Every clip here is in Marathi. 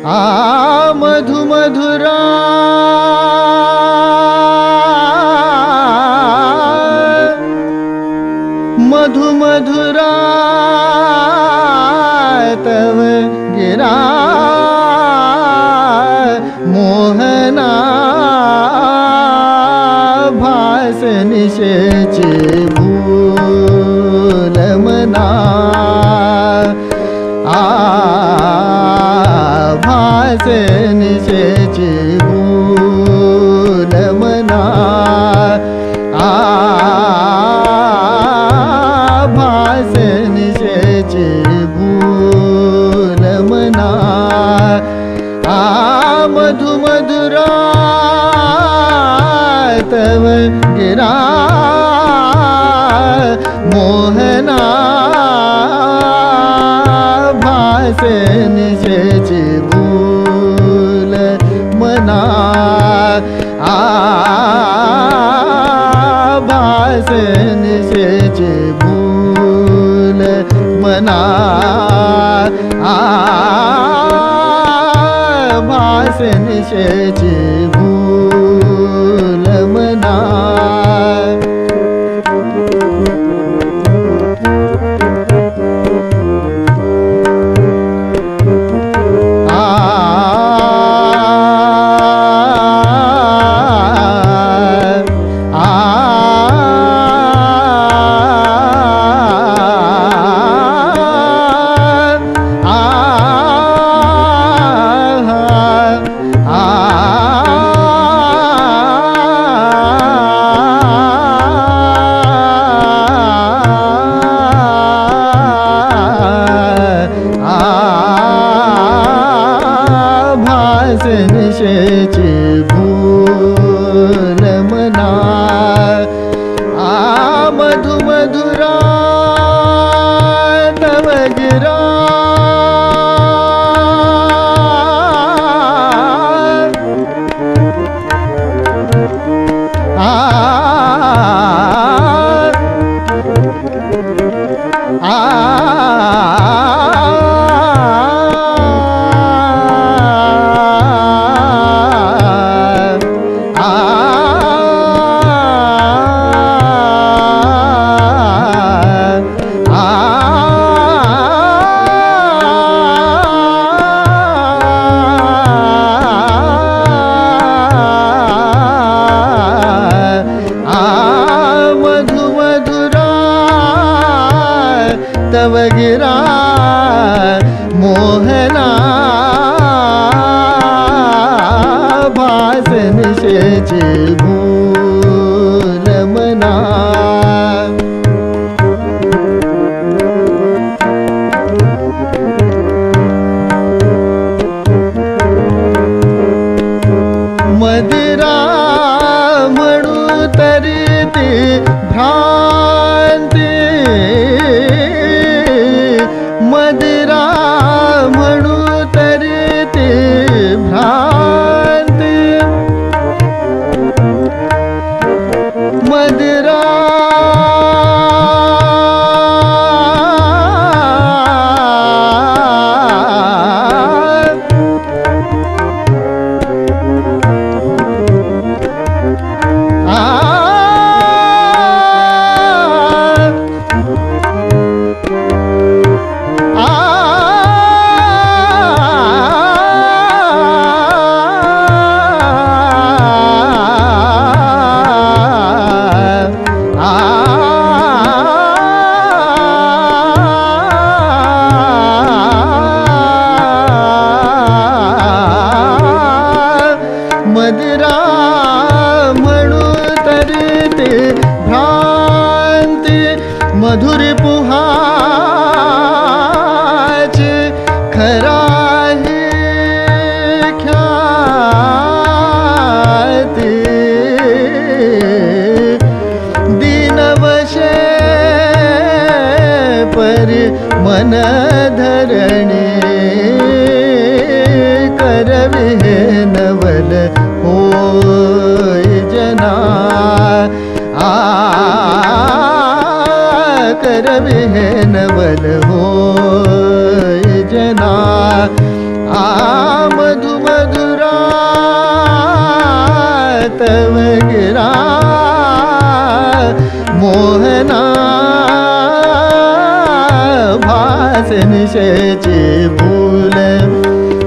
आ मधु मधुरा मधु मधुरा तव गिरा मोहना भास निशेची भूल मना भास निशेची भूल मना भास निशेची भूल मना मधु मधुरा तव गिरा मोहना भास निशेची भूल मना भास निशेची भूल मना भास निशेची भूल मना भास निशेची भूल मना मधु मधुरा तव गिरा मधु मधुरा तव गिरा मोहना भास निशेची भूल मना मदिरा म्हणू तरी ती भ्रांती मदिरा म्हणू तरी ती भ्रांती मदिरा मदिरा म्हणू तरी ते भ्रांती मधुर पुहाची खराही ख्याती दीनवशे परी मन धरणी करविहे नवल होय जना करविहे नवल होय जना तव गिरा मोहना भास निशेची भूल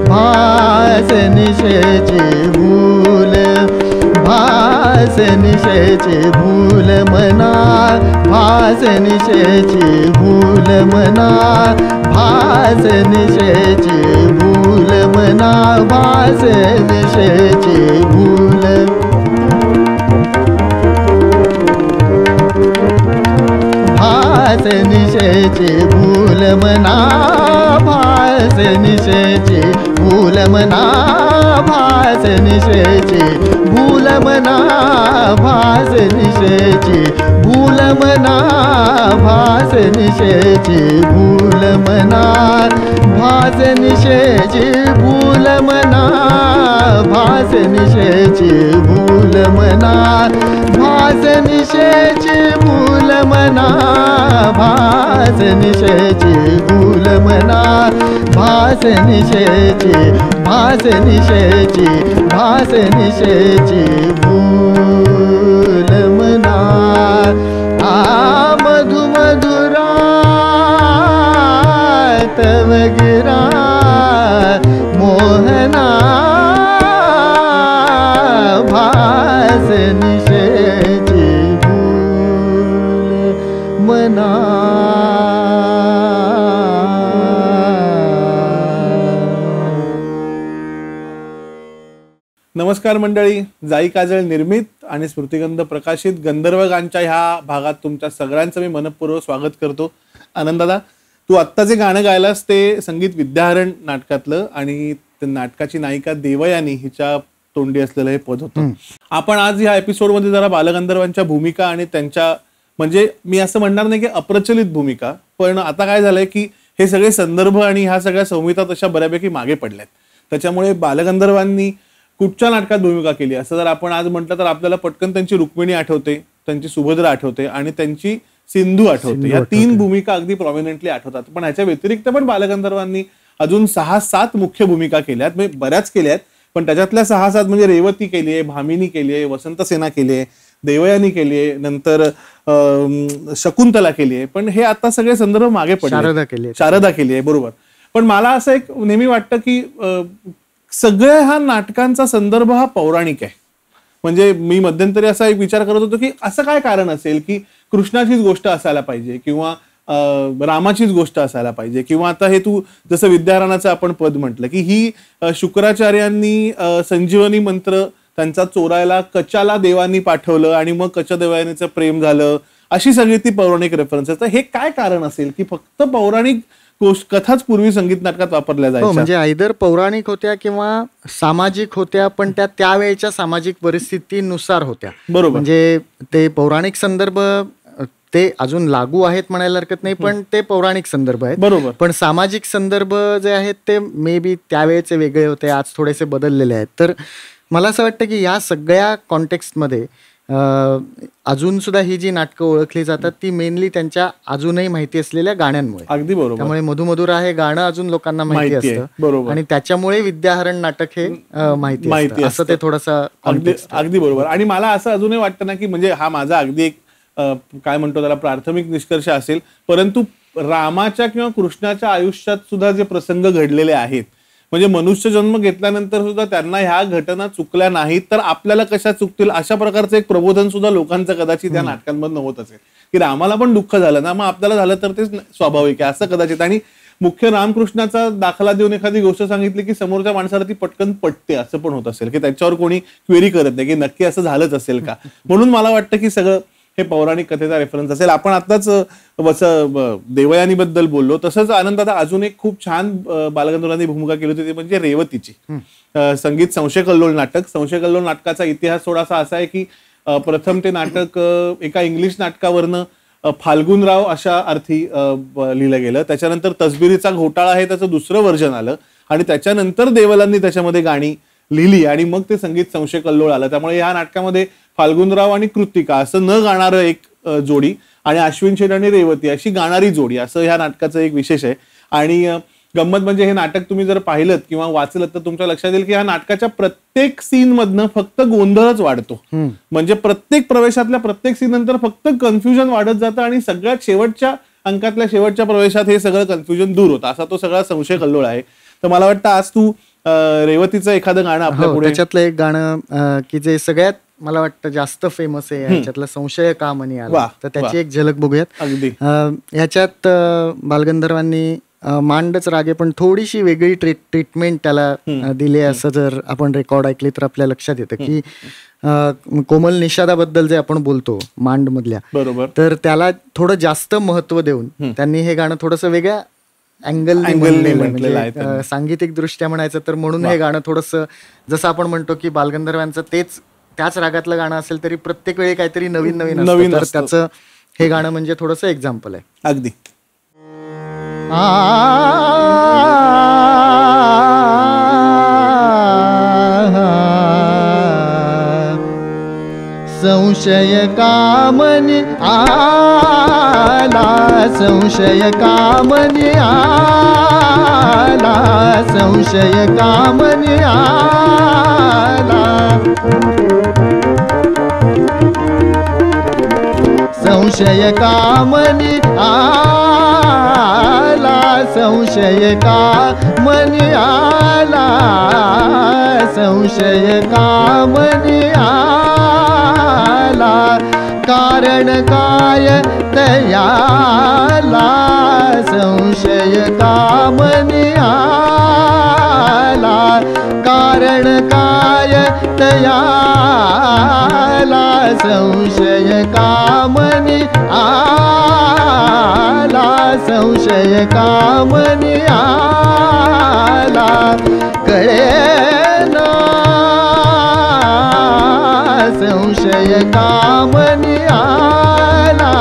भास निशेची भूल भास निशेची भूल मना भास निशेची भूल मना भास निशेची भूल मना भास निशेची भूल भास निशेची भूल मना भास निशेची भूल मना भास निशेची भूल मना भास निशेची भूल मना भास निशेची भूल मना भास निशेची भूल मना भास निशेची भूल मना भास निशेची भूल मना भास निशेची भूल मना भास निशेची भास निशेची भास निशेची भूल मना आ मधु मधुरा तव गिरा मोहना भास निशेची भूल मना. नमस्कार मंडळी, जाई काजळ निर्मित आणि स्मृतिगंध प्रकाशित गंधर्वगानच्या ह्या भागात तुमच्या सगळ्यांचं मी मनपूर्वक स्वागत करतो. आनंदादा, तू आत्ता जे गाणं गायलास ते संगीत विद्याहरण नाटकातलं आणि नाटकाची नायिका देवयानी हिच्या तोंडी असलेलं हे पद होतं. आपण आज ह्या एपिसोडमध्ये जरा बालगंधर्वांच्या भूमिका आणि त्यांच्या, म्हणजे मी असं म्हणणार नाही की अप्रचलित भूमिका, पण आता काय झालंय की हे सगळे संदर्भ आणि ह्या सगळ्या संहिता तशा बऱ्यापैकी मागे पडल्यात. त्याच्यामुळे बालगंधर्वांनी कुठच्या नाटकात भूमिका केली असं जर आपण आज म्हटलं तर आपल्याला पटकन त्यांची रुक्मिणी आठवते, त्यांची सुभद्रा आठवते आणि त्यांची सिंधू आठवते. या 3 भूमिका अगदी प्रॉमिनंटली आठवतात. पण ह्याच्या व्यतिरिक्त पण बालगंधर्वांनी अजून 6-7 मुख्य भूमिका केल्यात, म्हणजे बऱ्याच केल्यात, पण त्याच्यातल्या 6-7 म्हणजे रेवती केली आहे, भामिनी केली आहे, वसंतसेना केली आहे, देवयानी केली आहे, नंतर शकुंतला केली आहे. पण हे आता सगळे संदर्भ मागे पडले. शारदा केली आहे, बरोबर. पण मला असं एक नेहमी वाटतं की सगळ्या ह्या नाटकांचा संदर्भ हा पौराणिक आहे. म्हणजे मी मध्यंतरी असा एक विचार करत होतो की असं काय कारण असेल की कृष्णाचीच गोष्ट असायला पाहिजे किंवा रामाचीच गोष्ट असायला पाहिजे, किंवा आता हे तू जसं विद्यारणाचं आपण पद म्हटलं की ही शुक्राचार्यांनी संजीवनी मंत्र त्यांचा चोरायला कचाला देवांनी पाठवलं आणि मग कचा देवयानीचं प्रेम झालं, अशी सगळी ती पौराणिक रेफरन्सेस. तर हे काय कारण असेल की फक्त पौराणिक कथाच पूर्वी संगीत नाटकात वापरल्या जायच्या? म्हणजे आयदर पौराणिक होत्या किंवा सामाजिक होत्या, पण त्या त्यावेळेच्या सामाजिक परिस्थितीनुसार होत्या. बरोबर. म्हणजे ते पौराणिक संदर्भ ते अजून लागू आहेत म्हणायला हरकत नाही, पण ते पौराणिक संदर्भ आहेत. बरोबर. पण सामाजिक संदर्भ जे आहेत ते मे बी त्यावेळेचे वेगळे होते, आज थोडेसे बदललेले आहेत. तर मला असं वाटतं की या सगळ्या कॉन्टेक्स्टमध्ये अजून सुद्धा ही जी नाटकं ओळखली जातात ती मेनली त्यांच्या अजूनही माहिती असलेल्या गाण्यांमुळे. अगदी बरोबर. त्यामुळे मधुमधुरा हे गाणं अजून लोकांना माहिती असतं, बरोबर, आणि त्याच्यामुळे विद्याहरण नाटक हे माहिती असतं. ते थोडंसं अगदी बरोबर. आणि मला असं अजूनही वाटतं ना की म्हणजे हा माझा अगदी एक काय म्हणतो त्याला प्राथमिक निष्कर्ष असेल, परंतु रामाच्या किंवा कृष्णाच्या आयुष्यात सुद्धा जे प्रसंग घडलेले आहेत, म्हणजे मनुष्य जन्म घेतल्यानंतर सुद्धा त्यांना ह्या घटना चुकल्या नाहीत तर आपल्याला कशा चुकतील, अशा प्रकारचं एक प्रबोधन सुद्धा लोकांचं कदाचित या नाटकांमधून होत असेल की रामाला पण दुःख झालं ना, मग आपल्याला झालं तर ते स्वाभाविक आहे असं कदाचित. आणि मुख्य रामकृष्णाचा दाखला देऊन एखादी गोष्ट सांगितली की समोरच्या माणसाला ती पटकन पटते, असं पण होत असेल की त्याच्यावर कोणी क्वेरी करत नाही की नक्की असं झालंच असेल का. म्हणून मला वाटतं की सगळं हे पौराणिक कथेचा रेफरन्स असेल. आपण आताच देवयानी बद्दल बोललो, तसंच आनंदादा अजून एक खूप छान बालगंधर्वांनी भूमिका केली होती, ती म्हणजे रेवतीची. संगीत संशय कल्लोळ नाटक. संशय कल्लोळ नाटकाचा इतिहास थोडासा असा आहे की प्रथम ते नाटक एका इंग्लिश नाटकावरनं फाल्गुनराव अशा अर्थी लिहिलं गेलं. त्याच्यानंतर तसबिरीचा घोटाळा हे त्याचं दुसरं व्हर्जन आलं आणि त्याच्यानंतर देवलांनी त्याच्यामध्ये गाणी लिहिली आणि मग ते संगीत संशय कल्लोळ आलं. त्यामुळे या नाटकामध्ये फाल्गुनराव आणि कृतिका असं न गाणारं एक जोडी आणि अश्विन शेठ आणि रेवती अशी गाणारी जोडी, असं ह्या नाटकाचं एक विशेष आहे. आणि गंमत म्हणजे हे नाटक तुम्ही जर पाहिलं किंवा वाचलं तर तुमच्या लक्षात येईल की ह्या नाटकाच्या प्रत्येक सीन मधनं फक्त गोंधळच वाढतो. म्हणजे प्रत्येक प्रवेशातल्या प्रत्येक सीन नंतर फक्त कन्फ्युजन वाढत जातं आणि सगळ्यात शेवटच्या अंकातल्या शेवटच्या प्रवेशात हे सगळं कन्फ्युजन दूर होतं, असा तो सगळा संशय कल्लोळ आहे. तर मला वाटतं आज तू रेवतीचं एखादं गाणं आपल्या पुढे, त्याच्यातलं एक गाणं की जे सगळ्यात मला वाटतं जास्त फेमस आहे याच्यातलं, संशय का मनी आला, तर त्याची एक झलक बघूयात. अगदी ह्याच्यात बालगंधर्वांनी मांडच रागे पण थोडीशी वेगळी ट्रीटमेंट त्याला दिली असं जर आपण रेकॉर्ड ऐकली तर आपल्या लक्षात येतं की कोमल निषादाबद्दल जे आपण बोलतो मांड मधल्या, बरोबर, तर त्याला थोडं जास्त महत्व देऊन त्यांनी हे गाणं थोडंसं वेगळ्या अँगल म्हणजे सांगीतिक दृष्ट्या म्हणायचं तर म्हणून हे गाणं थोडंसं जसं आपण म्हणतो की बालगंधर्वांचं त्याच रागातलं गाणं असेल तरी प्रत्येक वेळी काहीतरी नवीन नवीन तर त्याचं हे गाणं म्हणजे थोडंसं एक्झाम्पल आहे. अगदी. संशय कामनी आला, संशय कामनी आला, संशय कामनी आला, संशय कामनी आला, संशय कामनी आला, संशय कामनी आला, कारण काय तयाला, संशय कामनी आला, कारण काय तयाला, संशय कामनी आला, संशय कामनी आला, कळेना संशय कामनी आला,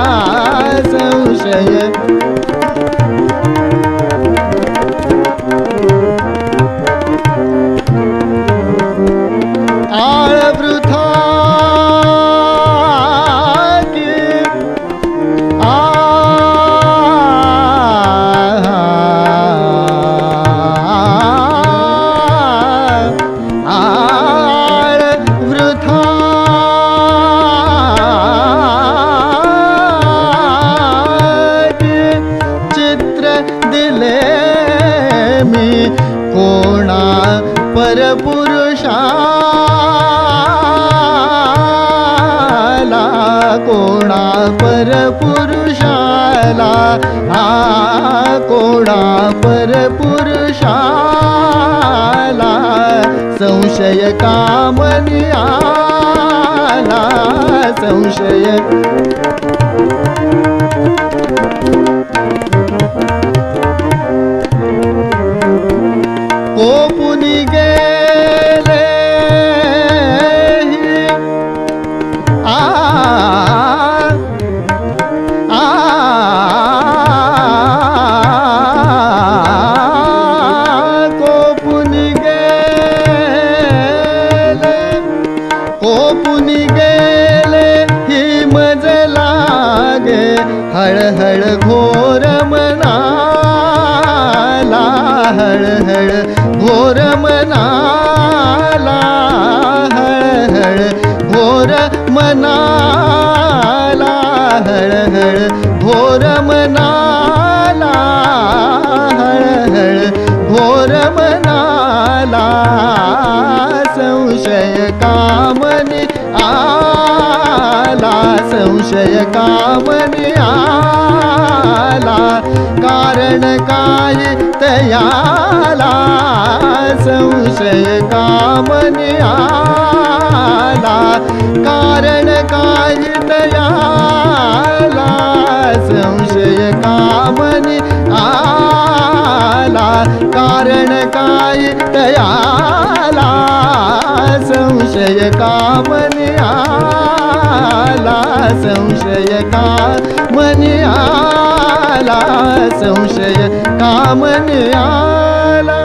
संशय आळवृथा कोणा परपुरुषाला, कोणा परपुरुषाला, संशय कामनी आला, संशय कोपुनी गेले कोपुनी गेले ही मज लागे, हळहळ घोर मनाला, हळहळ घोर मनाला, हळहळ घोर मनाला, हळहळ घोर मनाला, हळहळ घोर मनाला, संशय कामनी आला, संशय कामनी आला, कारण काय तयाला, संशय कामनी आला, कारण काय तयाला, संशय कामनी आला, कारण काय तयाला, संशय कामनी आला, संशय कामनी आला, संशय कामनी आला.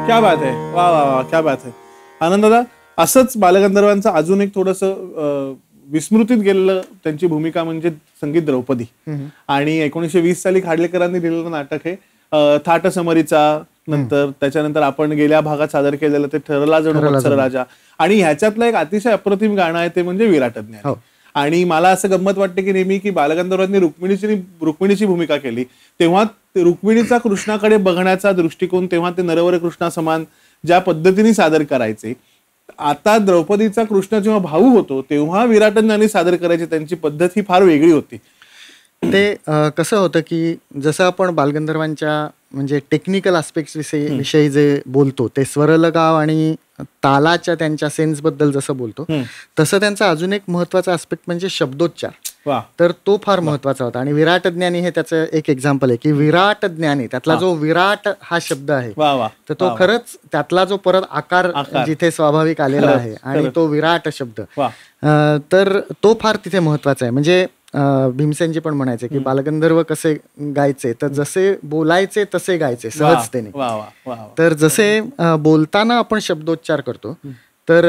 क्या बात आहे, वा वा वा, क्या बात आहे. आनंद दादा, असंच बालगंधर्वांचं अजून एक थोडंसं विस्मृतीत गेलेलं त्यांची भूमिका म्हणजे संगीत द्रौपदी, आणि 1920 साली खाडलेकरांनी लिहिलेलं नाटक आहे. थाट समरीचा, नंतर त्याच्यानंतर आपण गेल्या भागात सादर केलेलं ते ठरला जणू मत्सर राजा, आणि ह्याच्यातलं एक अतिशय अप्रतिम गाणं आहे ते म्हणजे विराट ज्ञानी. आणि मला असं गंमत वाटते की नेहमी की बालगंधर्वांनी रुक्मिणीची भूमिका केली तेव्हा रुक्मिणीचा कृष्णाकडे बघण्याचा दृष्टिकोन तेव्हा ते नरवर कृष्णा समान ज्या पद्धतीने सादर करायचे. आता द्रौपदीचा कृष्ण जेव्हा भाऊ होतो तेव्हा विराट ज्ञानी सादर करायची त्यांची पद्धत ही फार वेगळी होती. ते कसं होतं की जसं आपण बालगंधर्वांच्या म्हणजे टेक्निकल आस्पेक्ट विषयी जे बोलतो ते स्वरलगाव आणि तालाच्या त्यांच्या सेन्स बद्दल जसं बोलतो तसं त्यांचा अजून एक महत्वाचा आस्पेक्ट म्हणजे शब्दोच्चार. तर तो फार महत्वाचा होता. आणि विराट ज्ञानी हे त्याचं एक एक्झाम्पल आहे की विराट ज्ञानी त्यातला जो विराट हा शब्द आहे तर तो खरंच त्यातला जो परत आकार जिथे स्वाभाविक आलेला आहे आणि तो विराट शब्द तर तो फार तिथे महत्वाचा आहे. म्हणजे भीमसेनजी पण म्हणायचे की बालगंधर्व कसे गायचे तर जसे बोलायचे तसे गायचे सहजतेने. तर जसे बोलताना आपण शब्दोच्चार करतो तर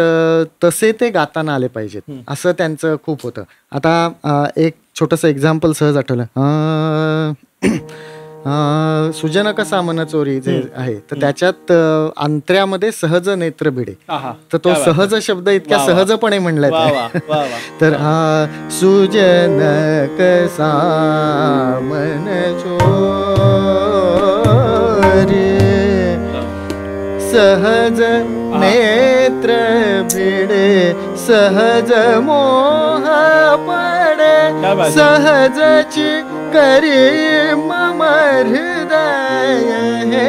तसे ते गाताना आले पाहिजेत असं त्यांचं खूप होतं. आता एक छोटंसं एक्झाम्पल सहज आठवलं. सुजन कसा मन चोरी जे आहे तर त्याच्यात अंतऱ्यामध्ये सहज नेत्र भिडे तर तो सहज शब्द इतक्या सहजपणे म्हणलाय. तर सुजन कसा मन चोरी सहज नेत्र भिडे सहज मोह पडे सहजची करी मम हृदय हे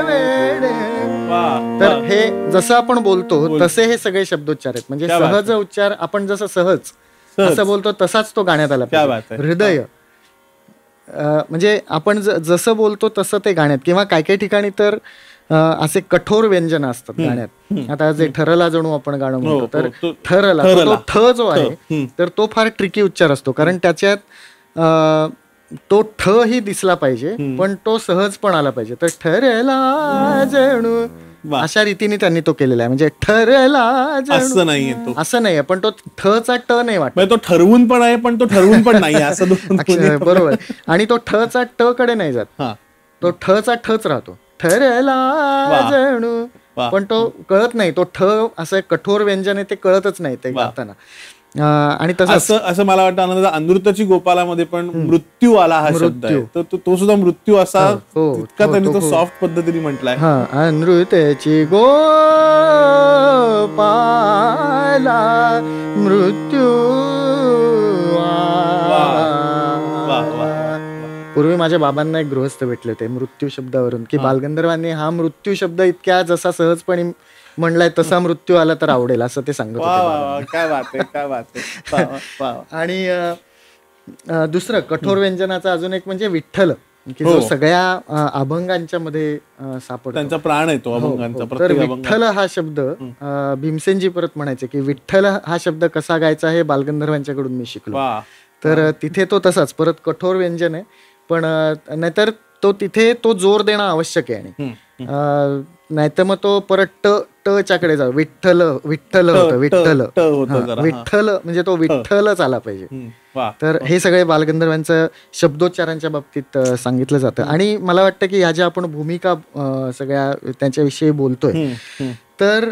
वेडे. तर हे जसं आपण बोलतो तसे हे सगळे शब्दोच्चार आहेत. म्हणजे सहज उच्चार आपण जसं सहज असं बोलतो तसाच तो गाण्यात आला पाहिजे. हृदय म्हणजे आपण जसं बोलतो तसं ते गाण्यात. किंवा काही काही ठिकाणी तर असे कठोर व्यंजन असतात गाण्यात. आता जे ठरला जणू आपण गाणं म्हणतो तर ठरला तो ठ जो आहे तर तो फार ट्रिकी उच्चार असतो कारण त्याच्यात तो ठ ही दिसला पाहिजे पण तो सहज पण आला पाहिजे. तर ठरला जणू अशा रीतीने त्यांनी तो केलेला आहे. म्हणजे ठरला असं नाहीये तो असं नाहीये पण तो ठचा ट नाही वाटत. तो ठरवून पण आहे पण तो ठरवून पण नाही असं बरोबर. आणि तो ठचा ट कडे नाही जात तो ठचा ठच राहतो. ठरला जणू पण तो कळत नाही. तो ठ असं कठोर व्यंजन आहे ते कळतच नाही ते गाताना. आणि तसं असं मला वाटतं आनंद अनृताची गोपालामध्ये पण मृत्यू आला हा शब्द आहे तर तो सुद्धा मृत्यू असा इतका त्यांनी तो सॉफ्ट पद्धतीने म्हटलाय. अनृताची गोपाला मृत्यू. पूर्वी माझ्या बाबांना एक गृहस्थ भेटले होते मृत्यू शब्दावरून की बालगंधर्वांनी हा मृत्यू शब्द इतक्या जसा सहजपणे म्हणलाय तसा मृत्यू आला तर आवडेल असं ते सांगत होते. काय बात आहे. आणि दुसरं कठोर व्यंजनाचा अजून एक म्हणजे विठ्ठल की जो सगळ्या अभंगांच्या मध्ये सापडतो. त्यांचा प्राण आहे तो अभंगांचा. तर विठ्ठल हा शब्द भीमसेनजी परत म्हणायचे की विठ्ठल हा शब्द कसा गायचा हे बालगंधर्वांच्याकडून मी शिकलो. तर तिथे तो तसाच परत कठोर व्यंजन आहे पण नाहीतर तो तिथे तो जोर देणं आवश्यक आहे. आणि नाहीतर मग तो परत ट च्याकडे जाऊ विठ्ठल विठ्ठल होतं विठ्ठल विठ्ठल म्हणजे तो विठ्ठलच आला पाहिजे. तर हे सगळे बालगंधर्वांचं शब्दोच्चारांच्या बाबतीत सांगितलं जातं. आणि मला वाटतं की ह्या ज्या आपण भूमिका सगळ्या त्यांच्याविषयी बोलतोय तर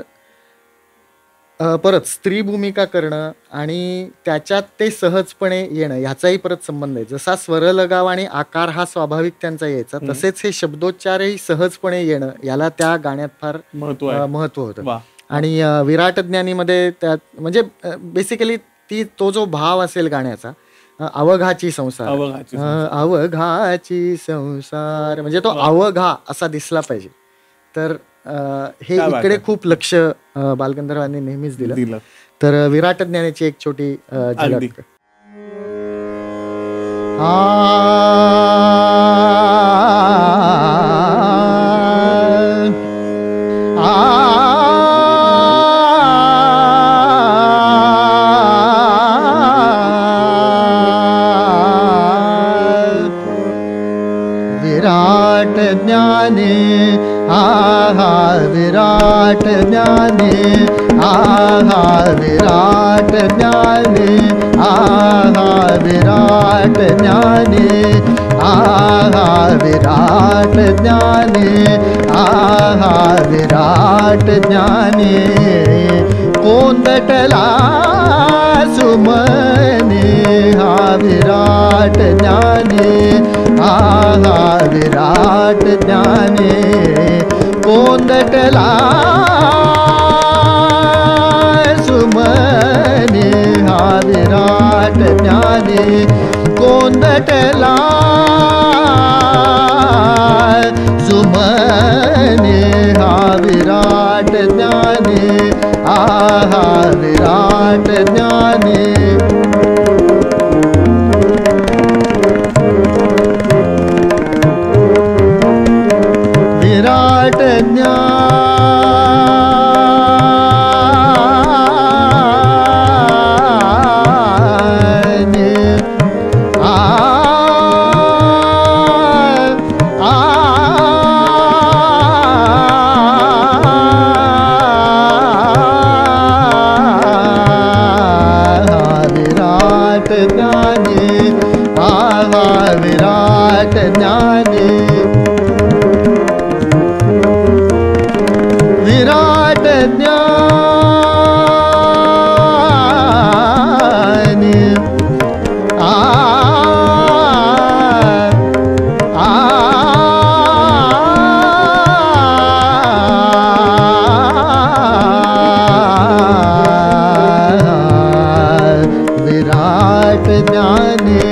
परत स्त्री भूमिका करणं आणि त्याच्यात ते सहजपणे येणं ह्याचाही परत संबंध आहे. जसा स्वरलगाव आणि आकार हा स्वाभाविक त्यांचा यायचा तसेच हे शब्दोच्चारही सहजपणे येणं याला त्या गाण्यात फार महत्व होतं. आणि विराट ज्ञानीमध्ये त्यात म्हणजे बेसिकली तो जो भाव असेल गाण्याचा अवघाची संसार अवघाची संसार म्हणजे तो अवघा असा दिसला पाहिजे. तर हे इकडे खूप लक्ष बालगंधर्वांनी नेहमीच दिलं. तर विराट ज्ञानाची एक छोटी झलक. विराट ज्ञानी आहा विराट ज्ञानी आहा विराट ज्ञानी आहा विराट ज्ञानी आहा विराट विराट ज्ञानी कोंदटला सुमने हा विराट ज्ञानी हा विराट ज्ञानी कोंदटला सुमने हा विराट ज्ञानी कोंदटला सुमने हा विराट ज्ञानी विराट ज्ञानी विराट ज्ञानी विराट ज्ञानी विराट ज्ञानी विराट ज्ञानी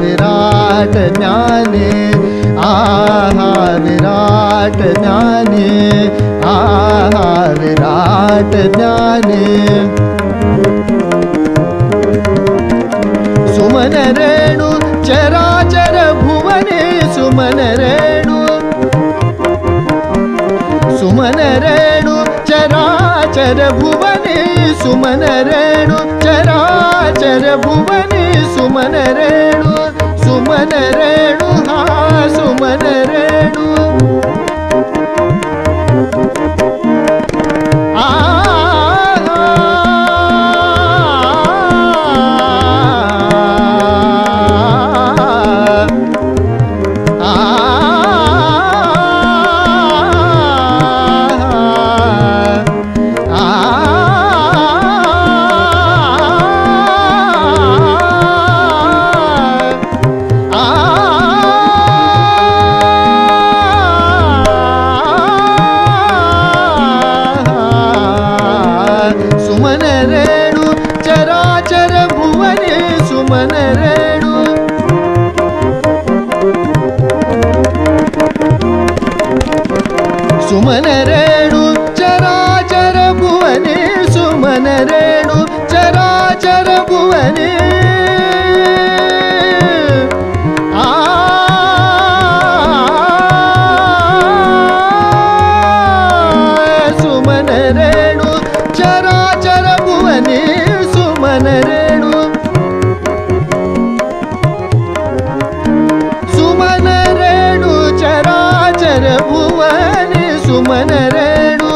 विराट ज्ञानी विराट ज्ञानी विराट ज्ञानी सुमन रेणु चराचर भुवने सुमन रेणु सुमन रेणु चराचर भुवने सुमन रेणु चराचर भुवने सुमन रेणु हा सुमन रेणु सुमन रेणु चराचर भुवने सुमन रेणु सुमन रेणु चराचर भुवने सुमन रेणु चराचर भुवने सुमन रेणु चराचर भुवने सुमन रेणु सुमन रेणु चराचर भुवने सुमन रेणु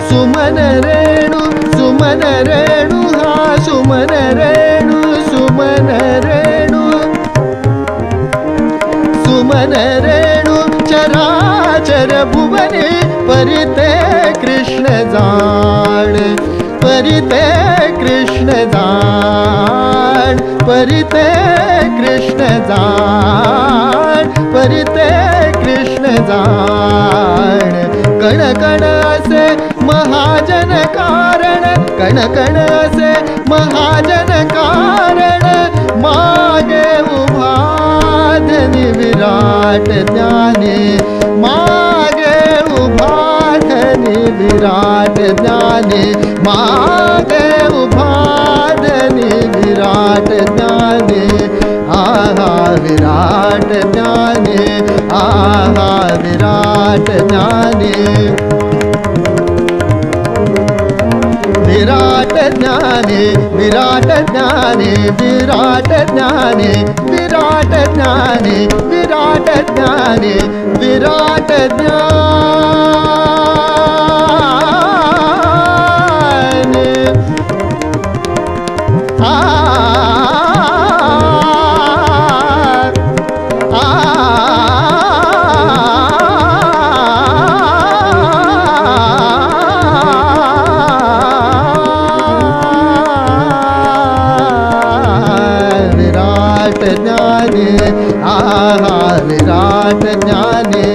सुमन रेणु सुमन रेणु हा सुमन रेणु सुमन रेणु सुमन रेणु चराचर भुवने परिते कृष्ण जाण परिते कृष्ण जाण परिते कृष्ण जाण परिते कृष्ण जाण कण कण असे महाजन कारण कण कण असे महाजन कारण मागे उभा धनी विराट ज्ञानी मागे उभा धनी विराट ज्ञानी मागे उभा धनी विराट ज्ञानी विराट ज्ञानी विराट ज्ञानी विराट ज्ञानी विराट ज्ञानी विराट ज्ञानी विराट ज्ञानी विराट ज्ञानी विराट ज्ञानी आहा विराट ज्ञाने,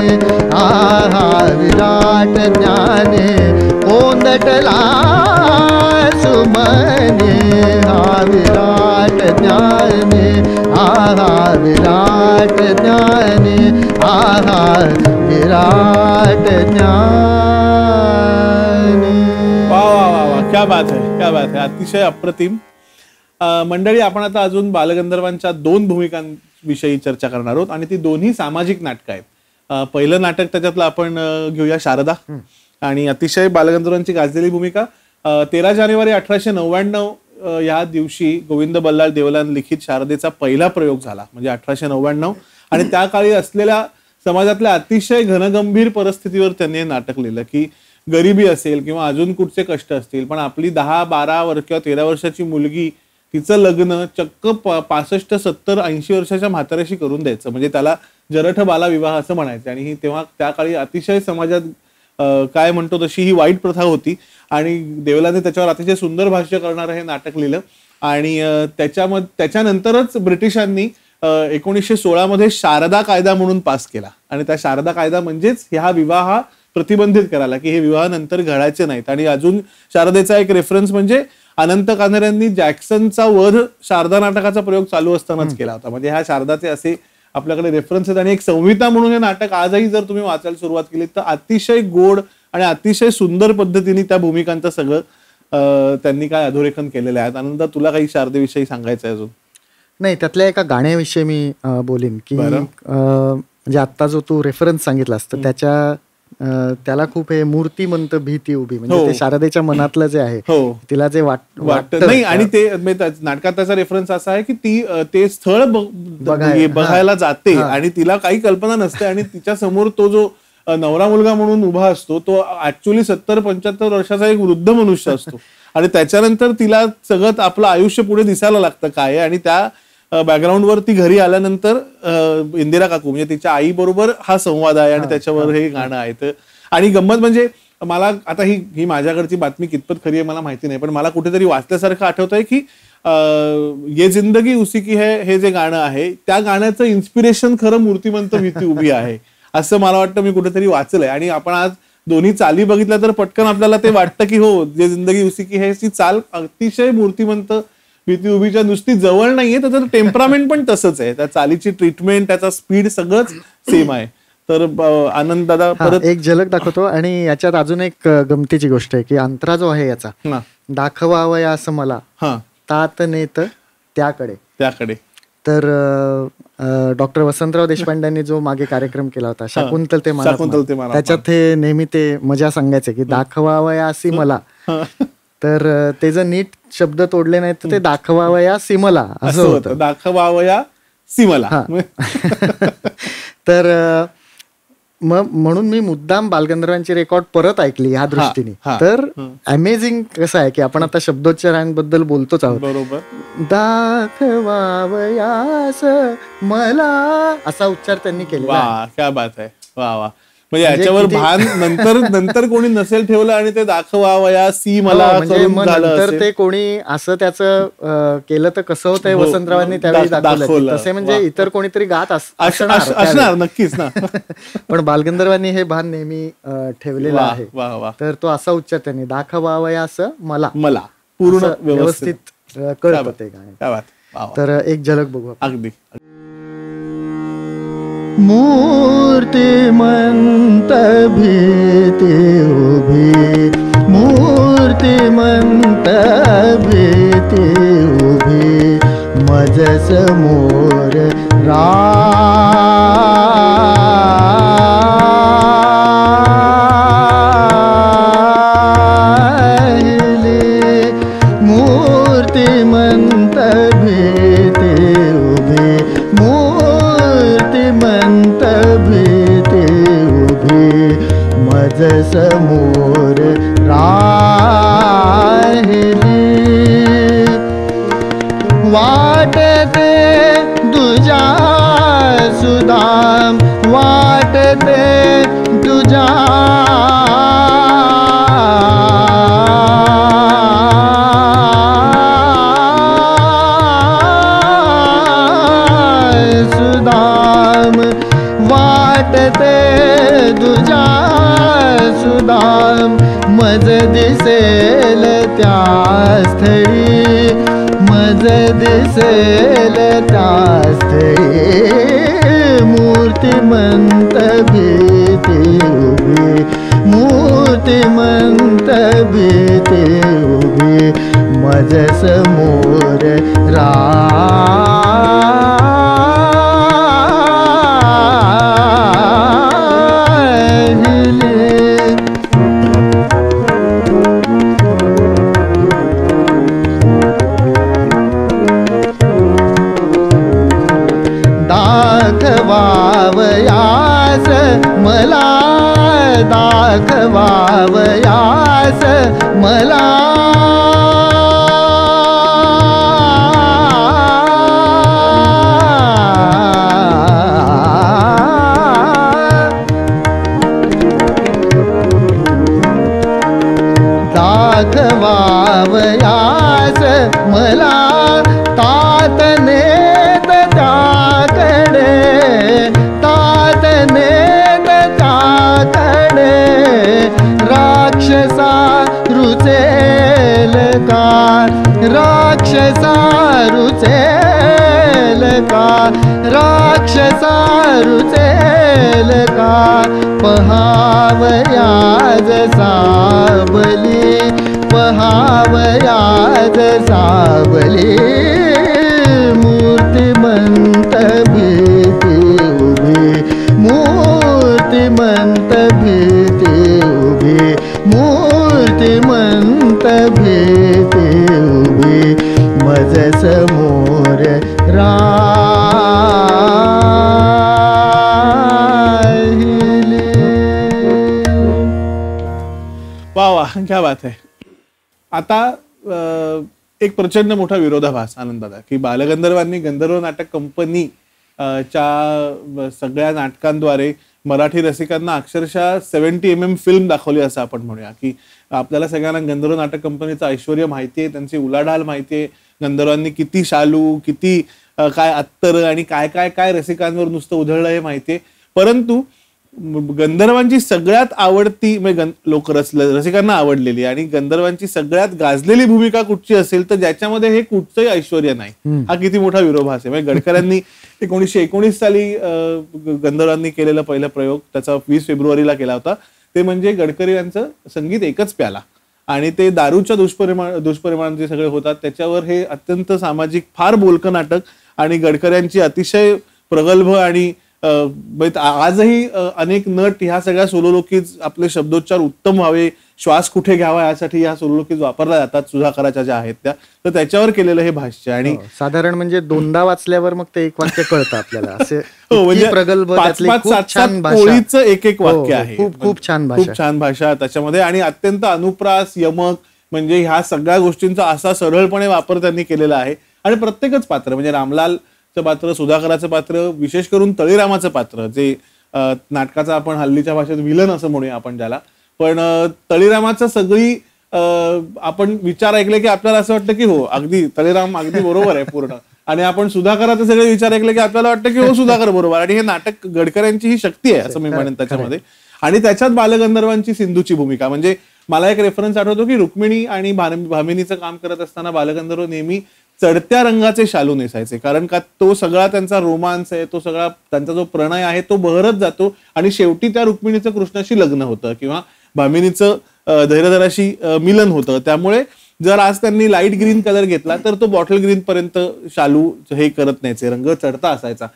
आहा विराट ज्ञाने, कोंदटला सुमने, हा विराट ज्ञाने, आहा विराट ज्ञाने, आहा विराट ज्ञाने. वा वा वा वा, क्या बात आहे, क्या बात आहे, अतिशय अप्रतिम. मंडळी, आपण आता अजून बालगंधर्वांच्या 2 भूमिकांविषयी चर्चा करणार आहोत आणि ती दोन्ही सामाजिक नाटकं आहेत. पहिलं नाटक त्याच्यातलं आपण घेऊया शारदा, आणि अतिशय बालगंधर्वांची गाजलेली भूमिका. 13 जानेवारी 1899 या दिवशी गोविंद बल्लाळ देवलान लिखित शारदेचा पहिला प्रयोग झाला, म्हणजे 1899. आणि त्या काळी असलेल्या समाजातल्या अतिशय घनगंभीर परिस्थितीवर त्यांनी हे नाटक लिहिलं की गरिबी असेल किंवा अजून कुठचे कष्ट असतील, पण आपली 10-12 वर्ष किंवा 13 वर्षाची मुलगी, तिचं लग्न चक्क 65, 70, 80 वर्षाच्या म्हाताऱ्याशी करून द्यायचं, म्हणजे त्याला जरठ बाला विवाह असं म्हणायचं. आणि ही तेव्हा त्या काळी अतिशय समाजात काय म्हणतो तशी ही वाईट प्रथा होती. आणि देवलाने त्याच्यावर अतिशय सुंदर भाष्य करणारं हे नाटक लिहिलं. आणि त्याच्यानंतरच ब्रिटिशांनी 1916 मध्ये शारदा कायदा म्हणून पास केला. आणि त्या शारदा कायदा म्हणजेच हा विवाह प्रतिबंधित करायला, की हे विवाह नंतर घडायचे नाहीत. आणि अजून शारदेचा एक रेफरन्स म्हणजे अनंत कान्हेऱ्यांनी जॅक्सनचा वध शारदा नाटकाचा प्रयोग चालू असतानाच केला होता. म्हणजे ह्या शारदाचे असे आपल्याकडे रेफरन्स आहेत. आणि एक संहिता म्हणून हे नाटक आजही जर तुम्ही वाचायला सुरुवात केली तर अतिशय गोड आणि अतिशय सुंदर पद्धतीने त्या भूमिकांचं सगळं त्यांनी काय अधोरेखन केलेलं आहे. आनंद, तुला काही शारदेविषयी सांगायचं आहे अजून? नाही, त्यातल्या एका गाण्याविषयी मी बोलीन की म्हणजे आता जो तू रेफरन्स सांगितलास तर त्याला खूप हे मूर्तिमंत भीती उभी, म्हणजे ते शारदेच्या मनातलं जे आहे, तिला जे वाटतं नाही. आणि ते नाटकात त्याचा रेफरन्स असा आहे की ती ते स्थळ बघायला जाते आणि तिला काही कल्पना नसते, आणि तिच्या समोर तो जो नवरा मुलगा म्हणून उभा असतो तो ऍक्च्युअली 70-75 वर्षाचा एक वृद्ध मनुष्य असतो. आणि त्याच्यानंतर तिला सगळं आपलं आयुष्य पुढे दिसायला लागतं काय. आणि त्या बॅकग्राऊंडवर ती घरी आल्यानंतर इंदिरा काकू म्हणजे तिच्या आई बरोबर हा संवाद आहे आणि त्याच्यावर हे गाणं आहे. तर आणि गंमत म्हणजे मला आता ही माझ्याकडची बातमी कितपत खरी आहे मला माहिती नाही, पण मला कुठेतरी वाचल्यासारखं आठवतंय की ये जिंदगी उसी की है हे जे गाणं आहे त्या गाण्याचं इन्स्पिरेशन खरं मूर्तिमंत भीती उभी आहे असं मला वाटतं, मी कुठेतरी वाचलंय. आणि आपण आज दोन्ही चाली बघितल्या तर पटकन आपल्याला ते वाटतं की हो, जे जिंदगी उसी की है ची चाल अतिशय मूर्तिमंत भीती उभीच्या नुसती जवळ नाहीये, त्याचं टेम्परामेंट पण तसंच आहे, त्या चालीची ट्रीटमेंट, त्याचा स्पीड सगळंच सेम आहे. तर आनंद दादा परत एक झलक दाखवतो. आणि याच्यात अजून एक गमतीची गोष्ट आहे की अंतरा जो आहे याचा, दाखवावया असं मला तात नेत त्याकडे. तर डॉक्टर वसंतराव देशपांड्यांनी जो मागे कार्यक्रम केला होता शाकुंतल ते मला, त्याच्यात हे नेहमी ते मजा सांगायचे की दाखवावया असी मला. तर ते जर नीट शब्द तोडले नाहीत तर ते दाखवावया सिमला असं होतं, दाखवावया सिमला. तर मग म्हणून मी मुद्दाम बालगंधर्वांची रेकॉर्ड परत ऐकली ह्या दृष्टीने. तर अमेझिंग कसं आहे की आपण आता शब्दोच्चारांबद्दल बोलतोच आहोत. बरोबर. दाखवावयास मला असा उच्चार त्यांनी केला. क्या बात आहे. वा वा. म्हणजे याच्यावर भान नंतर कोणी नसेल ठेवलं आणि ते दाखवावया सी मला नंतर ते कोणी असं त्याचं केलं तर कसं होतंय वसंतरावांनी त्यावेळी दाखवलं तसे, म्हणजे इतर कोणीतरी गात असणार नक्कीच ना. पण बालगंधर्वांनी हे भान नेहमी ठेवलेलं आहे. तर तो असा उच्चार त्यांनी दाखवावया असं मला पूर्ण व्यवस्थित कळत ते गाणे. तर एक झलक बघू. अगदी. मूर्तिमंत भीती उभी, मूर्तिमंत भीती उभी, मज समोर राहिली. मूर्तिमंत भीती उभी, मूर्तिमंत भीती उभी, मज समोर राहिली. वाटते तुझ्या सुदाम, वाटते तुझ्या सुदाम, वाटते तुझ्या सुधा मज दिसेल त्या स्थळी मज दिसेल त्या स्थळी मूर्तिमंत भीती उभी मूर्तिमंत भीती उभी मज समोर दाखवावयास मला दाखवावयास मला दाखवावयास मला तात नेत त्याकडे तात नेत त्याकडे राक्षसा रुचेल का राक्षसा रुचेल का राक्षसा रुचेल का पहावयाज साबली पहावयाज साबली मूर्तिमंत भीती उभी मूर्तिमंत भीती उभी मूर्तिमंत भीती उभी मज समोर वा वा, क्या बात आहे. आता एक प्रचंड मोठा विरोधाभास आनंदाचा की बालगंधर्वांनी गंधर्व नाटक कंपनी च्या सगळ्या नाटकांद्वारे मराठी रसिकांना अक्षरशः 70 mm फिल्म दाखवली असं आपण म्हणूया. की आपल्याला सगळ्यांना गंधर्व नाटक कंपनीचं ऐश्वर्य माहिती आहे, त्यांची उलाढाल माहिती आहे, गंधर्वांनी किती शालू किती काय अत्तर आणि काय काय काय रसिकांवर नुसतं उधळलं हे माहिती आहे. परंतु गंधर्वांची सगळ्यात आवडती लोक रसिकांना आवडलेली आणि गंधर्वांची सगळ्यात गाजलेली भूमिका कुठची असेल तर ज्याच्यामध्ये हे कुठचंही ऐश्वर्य नाही, हा किती मोठा विरोधाभास आहे. म्हणजे गडकऱ्यांनी 1919 साली गंधर्वांनी केलेला पहिला प्रयोग त्याचा 20 फेब्रुवारीला केला होता. ते म्हणजे गडकरी यांचं संगीत एकच प्याला आणि ते दारूच्या दुष्परिणाम जे सगळे होतात त्याच्यावर हे अत्यंत सामाजिक फार बोलकं नाटक आणि गडकऱ्यांची अतिशय प्रगल्भ आणि आजही अनेक नट ह्या सगळ्या सोलोलोकीज आपले शब्दोच्चार उत्तम व्हावे, श्वास कुठे घ्यावा यासाठी ह्या सोलोलोकीज वापरल्या जातात सुधाकराच्या ज्या आहेत त्या. तर त्याच्यावर केलेलं हे भाष्य आणि साधारण म्हणजे दोनदा वाचल्यावर मग ते एक वाक्य कळतं आपल्याला असे म्हणजे प्रगल्भ 5-7 ओळीचं एक वाक्य आहे. खूप छान भाषा, खूप छान भाषा त्याच्यामध्ये आणि अत्यंत अनुप्रास यमक म्हणजे ह्या सगळ्या गोष्टींचा असा सरळपणे वापर त्यांनी केलेला आहे. आणि प्रत्येकच पात्र म्हणजे रामलाल पात्र, सुधाकराचं पात्र, विशेष करून तळीरामाचं पात्र जे नाटकाचा आपण हल्लीच्या भाषेत विलन असं म्हणूया आपण ज्याला, पण तळीरामाचं सगळी आपण विचार ऐकले की आपल्याला असं वाटतं की हो अगदी तळीराम अगदी बरोबर आहे पूर्ण आणि आपण सुधाकराचे सगळे विचार ऐकले की आपल्याला वाटतं की हो सुधाकर बरोबर. आणि हे नाटक गडकऱ्यांची ही शक्ती आहे असं मी म्हणेन त्याच्यामध्ये. आणि त्याच्यात बालगंधर्वांची सिंधूची भूमिका म्हणजे मला एक रेफरन्स आठवतो की रुक्मिणी आणि भामिनीचं काम करत असताना बालगंधर्व नेहमी चढत्या रंगाचे शालू नेसायचे कारण का तो सगळा त्यांचा रोमांस आहे, तो सगळा त्यांचा जो प्रणय आहे तो बहरत जातो आणि शेवटी त्या रुक्मिणीचं कृष्णाशी लग्न होतं किंवा भामिनीचं धैर्यधराशी मिलन होतं. त्यामुळे जर आज त्यांनी लाईट ग्रीन कलर घेतला तर तो बॉटल ग्रीन पर्यंत शालू हे करत नाहीचे, रंग चढता असायचा.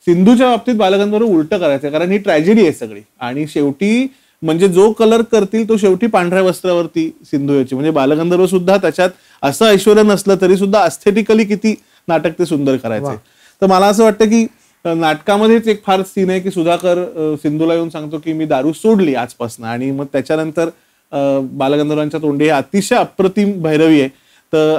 सिंधूच्या बाबतीत बालगंधर्व उलटं करायचं कारण ही ट्रॅजेडी आहे सगळी आणि शेवटी म्हणजे जो कलर करतील तो शेवटी पांढऱ्या वस्त्रावरती सिंधू याची. म्हणजे बालगंधर्व सुद्धा त्याच्यात असं ऐश्वर्य नसलं तरी सुद्धा अस्थेटिकली किती नाटक ते सुंदर करायचे. तर मला असं वाटतं की नाटकामध्येच एक फार सीन आहे की सुधाकर सिंधूला येऊन सांगतो की मी दारू सोडली आजपासून आणि मग त्याच्यानंतर बालगंधर्वांच्या तोंडी हे अतिशय अप्रतिम भैरवी आहे. तर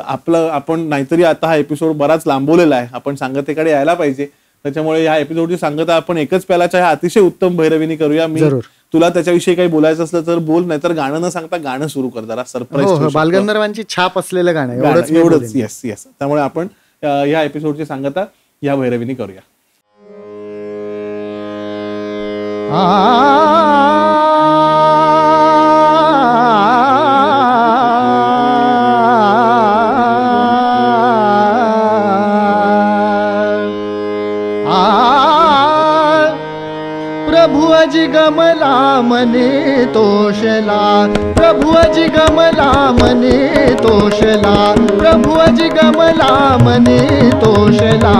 आपण नाहीतरी आता हा एपिसोड बराच लांबवलेला आहे, आपण सांगतेकडे यायला पाहिजे. त्याच्यामुळे ह्या एपिसोडची सांगता आपण एकच प्यालाच्या ह्या अतिशय उत्तम भैरवीने करूया. मी तुला त्याच्याविषयी काही बोलायचं असलं तर बोल, नाहीतर गाणं न सांगता गाणं सुरू कर जरा सरप्राईज. बालगंधर्वांची छाप असलेलं गाणं एवढंच. Yes yes. त्यामुळे आपण ह्या एपिसोडची सांगता या भैरवीने करूया. प्रभु अजी गमला मने तोषला, प्रभु अजी गमला मने तोषला, प्रभु अजी गमला मने तोषला,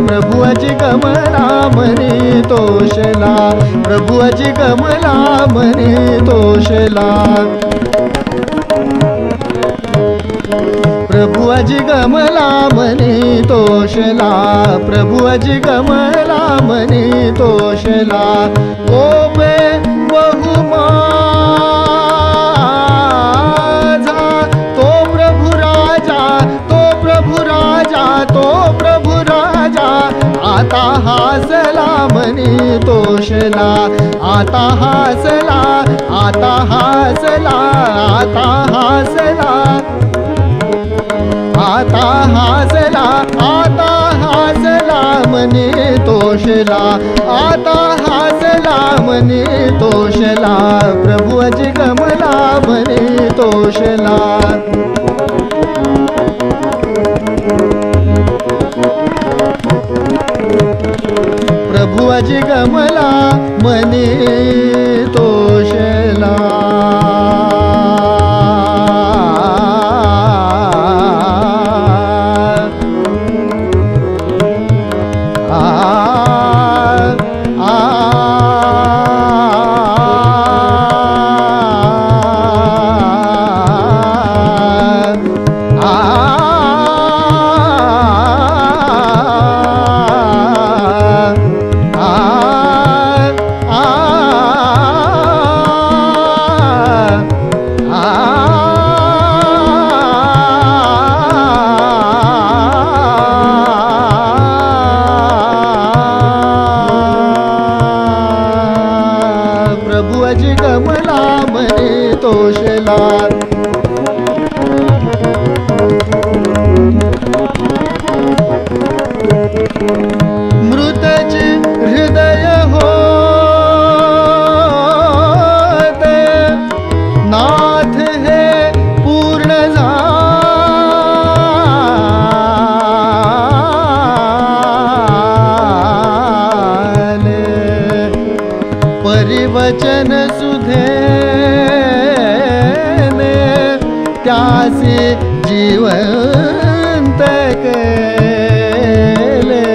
प्रभु अजी गमला मने तोषला, प्रभु अजी गमला मने तोषला, प्रभु अजी गमला मने तोषला, प्रभु अजी गमला मने तोषला, ओबे बहु माझा तो प्रभु राजा, तो प्रभु राजा, तो प्रभु राजा, आता हासला मने तोषला, आता हासला, आता हासला, आता हासला, आता हासला, आता हासला मने तोषला, आता हासला मने तोषला, प्रभु अजी गमला मने तोषला, प्रभु अजी गमला मने तोषला. प्रभु अजी गमला मने तोषला, मृतचे हृदय होते नाथ हे पूर्ण झाले, परिवचन सुधेने त्यासी जीवंत केले,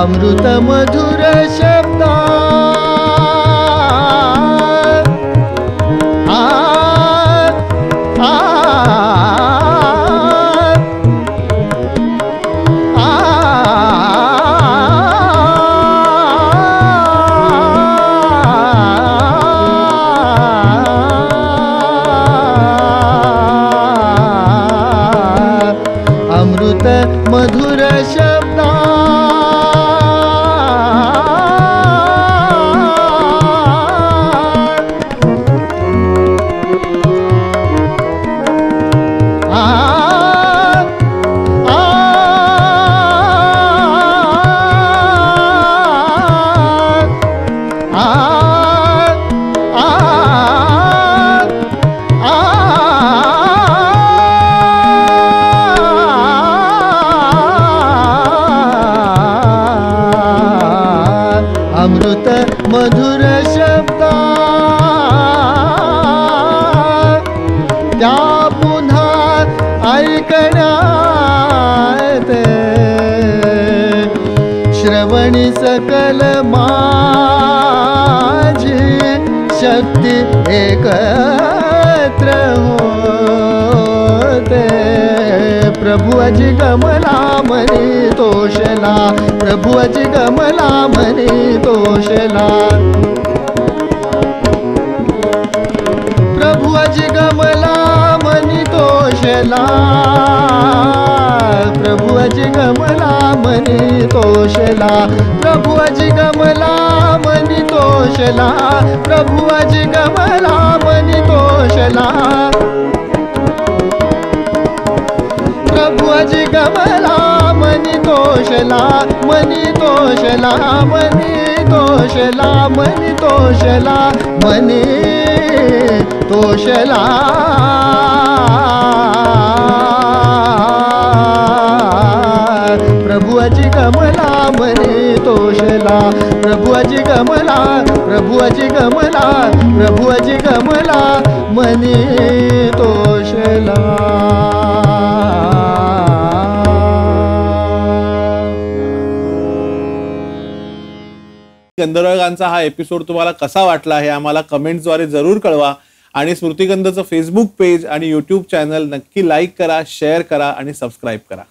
अमृत मधुर शब्दा अमृत मधुर शब्दा अमृत मधुर शब्दा त्या पुन्हा ऐकण्यात, श्रवणी सकल माझी शक्ती एकत्र होते, प्रभु अजी गमला मने तोषला, प्रभु अजी गमला मने तोषला, प्रभु अजी गमला मने तोषला, प्रभु अजी गमला मने तोषला, प्रभु अजी गमला मने तोषला, प्रभु अजी गमला मने तोषला, प्रभु अजी गमला मने मनी तोषला मनी तोषला मनी तोषला मनी तोषला मनी तोषला प्रभु अजी कमला मनी तोषला प्रभु अजी कमला प्रभु अजी कमला प्रभु अजी कमला मनी तोषला. गंधर्वगानचा हा एपिसोड तुम्हाला कसा वाटला हे आम्हाला कमेंट्सद्वारे जरूर कळवा आणि स्मृतिगंधचं फेसबुक पेज आणि यूट्यूब चॅनल नक्की लाईक करा, शेअर करा आणि सबस्क्राईब करा.